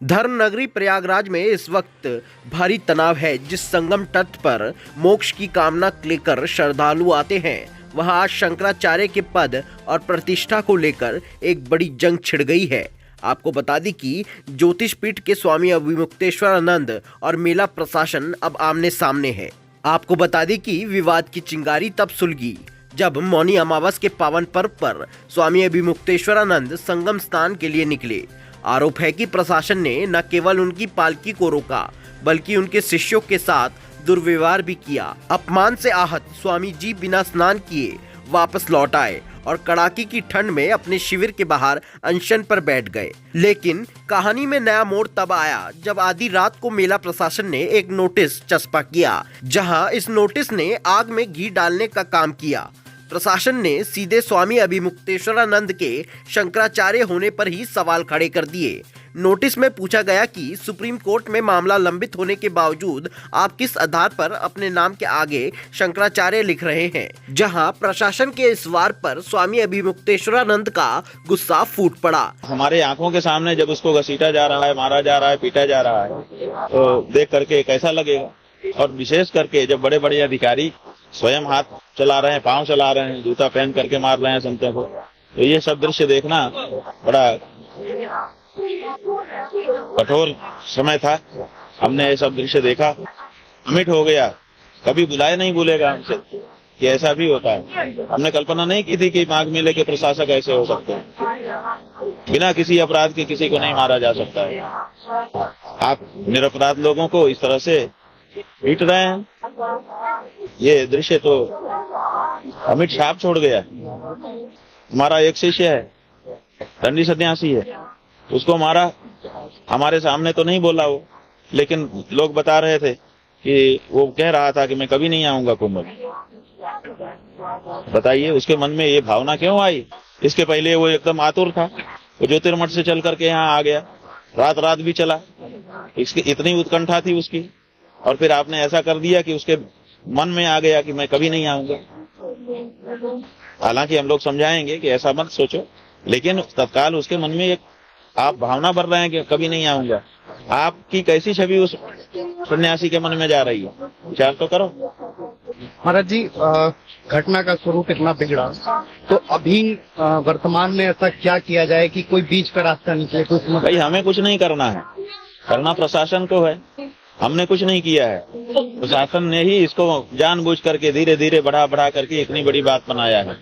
धर्म नगरी प्रयागराज में इस वक्त भारी तनाव है। जिस संगम तट पर मोक्ष की कामना लेकर श्रद्धालु आते हैं, वहां आज शंकराचार्य के पद और प्रतिष्ठा को लेकर एक बड़ी जंग छिड़ गई है। आपको बता दें कि ज्योतिष पीठ के स्वामी अभिमुक्तेश्वरानंद और मेला प्रशासन अब आमने सामने है। आपको बता दें कि विवाद की चिंगारी तब सुलगी जब मौनी अमावस के पावन पर्व पर स्वामी अभिमुक्तेश्वरानंद संगम स्नान के लिए निकले। आरोप है कि प्रशासन ने न केवल उनकी पालकी को रोका, बल्कि उनके शिष्यों के साथ दुर्व्यवहार भी किया। अपमान से आहत स्वामी जी बिना स्नान किए वापस लौट आए और कड़ाके की ठंड में अपने शिविर के बाहर अनशन पर बैठ गए। लेकिन कहानी में नया मोड़ तब आया जब आधी रात को मेला प्रशासन ने एक नोटिस चस्पा किया, जहां इस नोटिस ने आग में घी डालने का काम किया। प्रशासन ने सीधे स्वामी अभिमुक्तेश्वरानंद के शंकराचार्य होने पर ही सवाल खड़े कर दिए। नोटिस में पूछा गया कि सुप्रीम कोर्ट में मामला लंबित होने के बावजूद आप किस आधार पर अपने नाम के आगे शंकराचार्य लिख रहे हैं, जहां प्रशासन के इस वार पर स्वामी अभिमुक्तेश्वरानंद का गुस्सा फूट पड़ा। हमारे आंखों के सामने जब उसको घसीटा जा रहा है, मारा जा रहा है, पीटा जा रहा है, तो देख करके कैसा लगेगा। और विशेष करके जब बड़े बड़े अधिकारी स्वयं हाथ चला रहे हैं, पांव चला रहे हैं, जूता पहन करके मार रहे हैं संतों को, तो ये सब दृश्य देखना बड़ा कठोर समय था। हमने ये सब दृश्य देखा, अमिट हो गया। कभी बुलाए नहीं भूलेगा हमसे कि ऐसा भी होता है। हमने कल्पना नहीं की थी कि माघ मेले के प्रशासक ऐसे हो सकते हैं। बिना किसी अपराध के किसी को नहीं मारा जा सकता है। आप निरपराध लोगों को इस तरह से पीट रहे हैं, ये दृश्य तो अमिट छाप छोड़ गया। हमारा एक शिष्य है, दंडी सन्यासी है, उसको मारा। हमारे सामने तो नहीं बोला वो, लेकिन लोग बता रहे थे कि वो कह रहा था कि मैं कभी नहीं आऊंगा कुंभ। बताइए उसके मन में ये भावना क्यों आई? इसके पहले वो एकदम आतुर था। वो ज्योतिर्मठ से चल करके यहाँ आ गया, रात रात भी चला। इसकी इतनी उत्कंठा थी उसकी, और फिर आपने ऐसा कर दिया कि उसके मन में आ गया कि मैं कभी नहीं आऊंगा। हालांकि हम लोग समझाएंगे कि ऐसा मत सोचो, लेकिन तत्काल उसके मन में एक आप भावना भर रहे हैं कि कभी नहीं आऊंगा। आपकी कैसी छवि उस सन्यासी के मन में जा रही है, विचार तो करो। महाराज जी, घटना का स्वरूप इतना बिगड़ा, तो अभी वर्तमान में ऐसा क्या किया जाए कि कोई बीच का रास्ता निकले? भाई हमें कुछ नहीं करना है, करना प्रशासन को है। हमने कुछ नहीं किया है, प्रशासन ने ही इसको जानबूझ करके धीरे धीरे बढ़ा बढ़ा करके इतनी बड़ी बात बनाया है।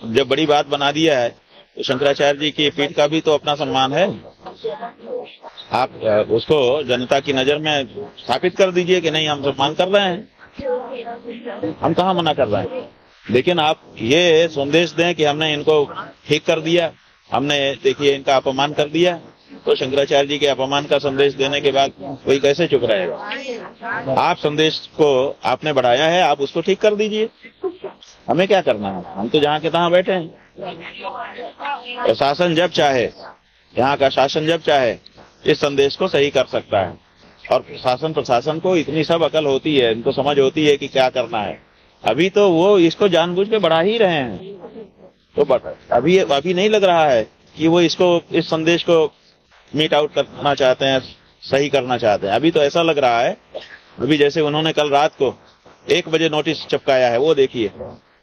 जब बड़ी बात बना दिया है तो शंकराचार्य जी की पीठ का भी तो अपना सम्मान है। आप उसको जनता की नजर में स्थापित कर दीजिए कि नहीं, हम सम्मान कर रहे हैं, हम कहाँ मना कर रहे हैं। लेकिन आप ये संदेश दें कि हमने इनको ठीक कर दिया, हमने देखिए इनका अपमान कर दिया, तो शंकराचार्य जी के अपमान का संदेश देने के बाद कोई कैसे चुप रहेगा? आप संदेश को आपने बढ़ाया है, आप उसको ठीक कर दीजिए। हमें क्या करना है, हम तो जहाँ के तहाँ बैठे हैं। प्रशासन जब चाहे, यहाँ का शासन जब चाहे इस संदेश को सही कर सकता है। और प्रशासन को इतनी सब अकल होती है, इनको समझ होती है कि क्या करना है। अभी तो वो इसको जानबूझ के बढ़ा ही रहे हैं। तो अभी नहीं लग रहा है कि वो इसको, इस संदेश को मीट आउट करना चाहते हैं, सही करना चाहते हैं। अभी तो ऐसा लग रहा है, अभी जैसे उन्होंने कल रात को 1 बजे नोटिस चिपकाया है, वो देखिए।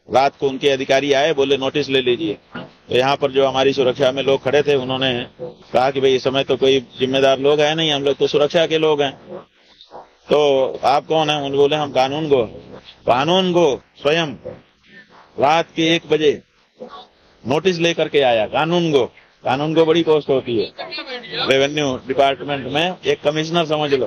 रात को उनके अधिकारी आए, बोले नोटिस ले लीजिए। तो यहाँ पर जो हमारी सुरक्षा में लोग खड़े थे, उन्होंने कहा कि भाई इस समय तो कोई जिम्मेदार लोग हैं नहीं, हम लोग तो सुरक्षा के लोग हैं। तो आप कौन है? उन्होंने बोले हम कानून गो स्वयं रात के 1 बजे नोटिस लेकर के आया। कानून को बड़ी पोस्ट होती है रेवेन्यू डिपार्टमेंट में, एक कमिश्नर समझ लो।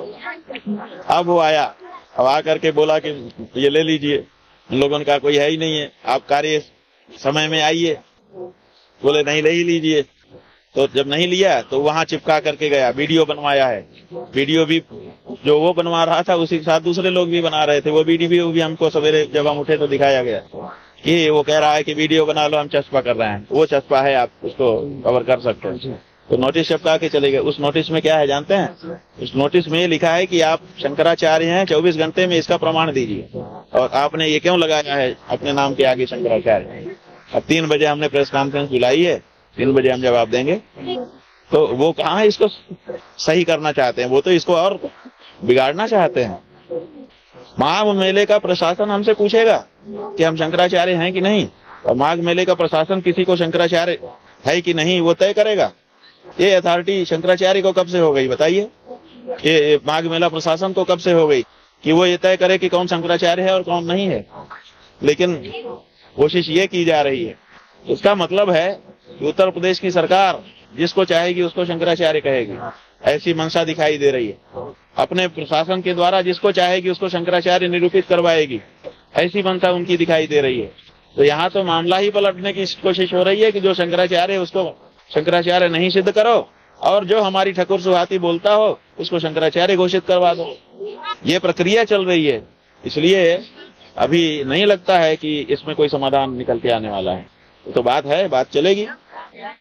अब वो आया, अब आकर के बोला कि ये ले लीजिए। उन लोगों का कोई है ही नहीं है, आप कार्य समय में आइए। बोले नहीं, ले ही लीजिए। तो जब नहीं लिया तो वहां चिपका करके गया, वीडियो बनवाया है। वीडियो भी जो वो बनवा रहा था, उसी के साथ दूसरे लोग भी बना रहे थे। वो वीडियो भी हमको सवेरे जब हम उठे तो दिखाया गया कि वो कह रहा है कि वीडियो बना लो, हम चस्पा कर रहे हैं। वो चस्पा है, आप उसको कवर कर सकते हैं। तो नोटिस चिपका के चले गए। उस नोटिस में क्या है जानते हैं? उस नोटिस में ये लिखा है कि आप शंकराचार्य हैं, 24 घंटे में इसका प्रमाण दीजिए। और आपने ये क्यों लगाया है अपने नाम के आगे शंकराचार्य? अब 3 बजे हमने प्रेस कॉन्फ्रेंस बुलाई है, 3 बजे हम जवाब देंगे। तो वो कहाँ इसको सही करना चाहते हैं, वो तो इसको और बिगाड़ना चाहते हैं। माघ मेले का प्रशासन हमसे पूछेगा कि हम शंकराचार्य हैं कि नहीं, और माघ मेले का प्रशासन किसी को शंकराचार्य है कि नहीं वो तय करेगा। ये अथॉरिटी शंकराचार्य को कब से हो गई बताइए? ये माघ मेला प्रशासन को कब से हो गई कि वो ये तय करे कि कौन शंकराचार्य है और कौन नहीं है? लेकिन कोशिश ये की जा रही है। इसका मतलब है कि उत्तर प्रदेश की सरकार जिसको चाहेगी उसको शंकराचार्य कहेगी, ऐसी मंशा दिखाई दे रही है। अपने प्रशासन के द्वारा जिसको चाहेगी उसको शंकराचार्य निरूपित करवाएगी, ऐसी मंशा उनकी दिखाई दे रही है। तो यहाँ तो मामला ही पलटने की कोशिश हो रही है कि जो शंकराचार्य है उसको शंकराचार्य नहीं सिद्ध करो, और जो हमारी ठकुर सुहाती बोलता हो उसको शंकराचार्य घोषित करवा दो। ये प्रक्रिया चल रही है, इसलिए अभी नहीं लगता है कि इसमें कोई समाधान निकल के आने वाला है। तो बात है, बात चलेगी।